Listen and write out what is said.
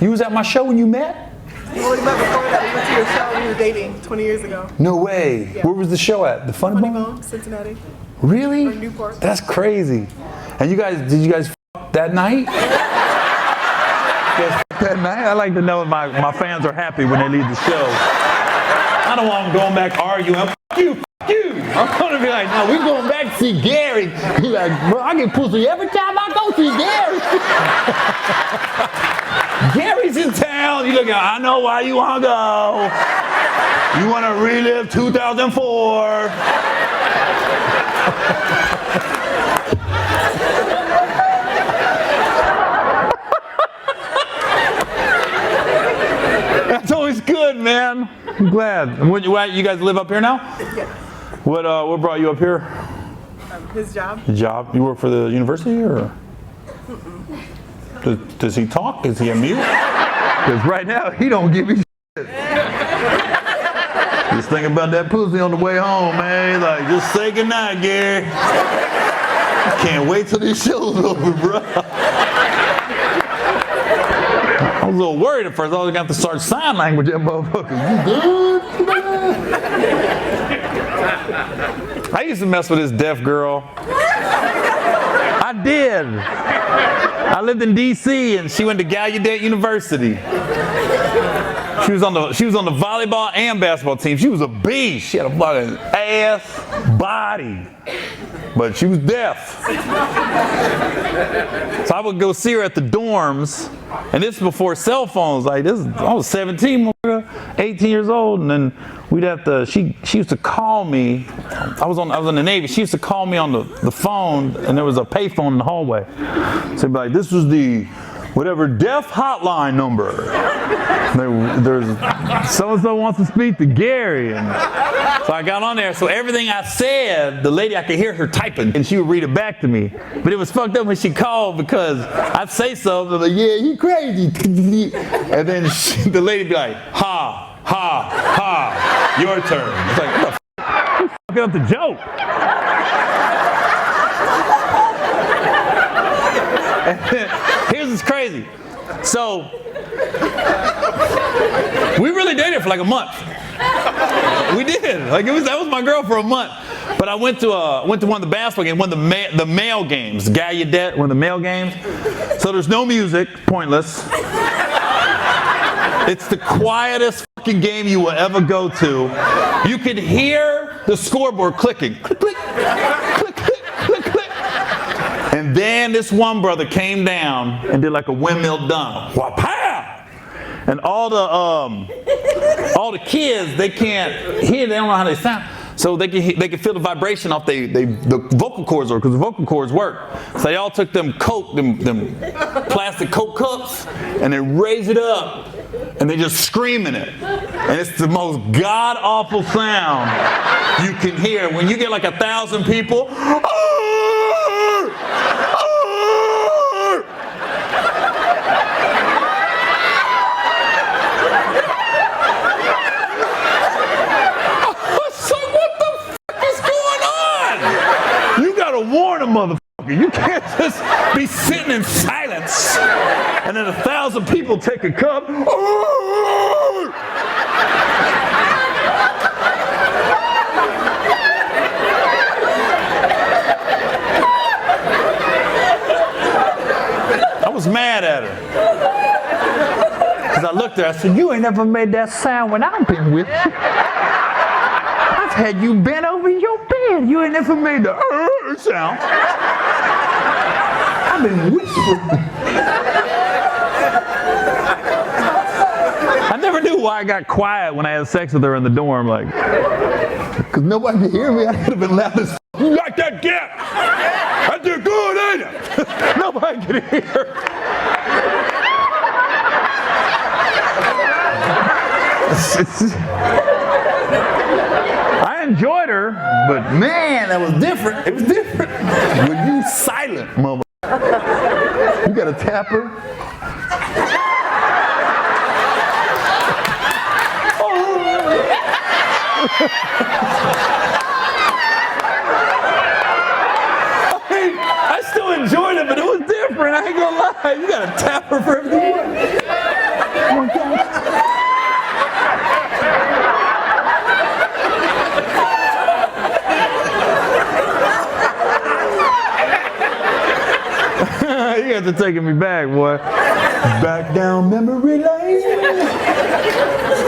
You was at my show when you met? We only met before that. We went to your show when we were dating 20 years ago. No way. Yeah. Where was the show at? The Funny Bone? Cincinnati. Really? Or Newport. That's crazy. And did you guys that night? That night? I like to know my fans are happy when they leave the show. I don't want them going back arguing. F you. I'm going to be like, no, we're going back to see Gary. He's like, bro, I get pussy every time I go see Gary. Gary's in town. You look at, I know why you want to go. You want to relive 2004. That's always good, man. I'm glad. And you guys live up here now? Yeah. What brought you up here? His job. His job? You work for the university, or? Does he talk? Is he a mute? Because right now he don't give me shit. Just think about that pussy on the way home, man. Like, just say goodnight, Gary. Can't wait till this show's over, bro. I was a little worried at first. I was going to have to start sign language that motherfucker. You good? I used to mess with this deaf girl. I did. I lived in D.C. and she went to Gallaudet University. She was on the volleyball and basketball team. She was a beast. She had a fucking ass body, but she was deaf. So I would go see her at the dorms, and this is before cell phones. Like this, I was 17, 18 years old, and then we'd have to. She used to call me. I was in the Navy. She used to call me on the phone, and there was a payphone in the hallway. So she'd be like, "This was the whatever deaf hotline number. There's so-and-so wants to speak to Gary." And so I got on there. So everything I said, the lady, I could hear her typing, and she would read it back to me. But it was fucked up when she called because I'd say something like, "Yeah, you crazy." And then the lady would be like, "Ha, ha, ha, your turn." It's like, what the f***? You fucking up the joke. Here's what's crazy. So we really dated for like a month. We did. Like that was my girl for a month. But I went to one of the basketball games, one of the male games, Gallaudet, one of the male games. So there's no music, pointless. It's the quietest fucking game you will ever go to. You could hear the scoreboard clicking. Click, click, click, click, click, click. And then this one brother came down and did like a windmill dunk. Wha-pow! And all the kids, they can't hear, they don't know how they sound. So they can feel the vibration off the vocal cords, because the vocal cords work. So they all took them plastic Coke cups, and they raised it up, and they just screaming it. And it's the most god-awful sound you can hear. When you get like 1,000 people, warn a motherfucker. You can't just be sitting in silence and then 1,000 people take a cup. I was mad at her. Because I looked at her, I said, "You ain't never made that sound when I've been with you. I've had you bent over your bed. You ain't never made the sound. I've been whispering." I never knew why I got quiet when I had sex with her in the dorm. Like, because nobody could hear me. I could have been loud as f***. You like that gap? I did good, ain't it? Nobody could hear. I enjoyed her, but man, that was different. It was different. When you silent, mama, you gotta tap her. I still enjoyed it, but it was different. I ain't gonna lie. You gotta tap her for everything. guys are taking me back, boy. Back down memory lane.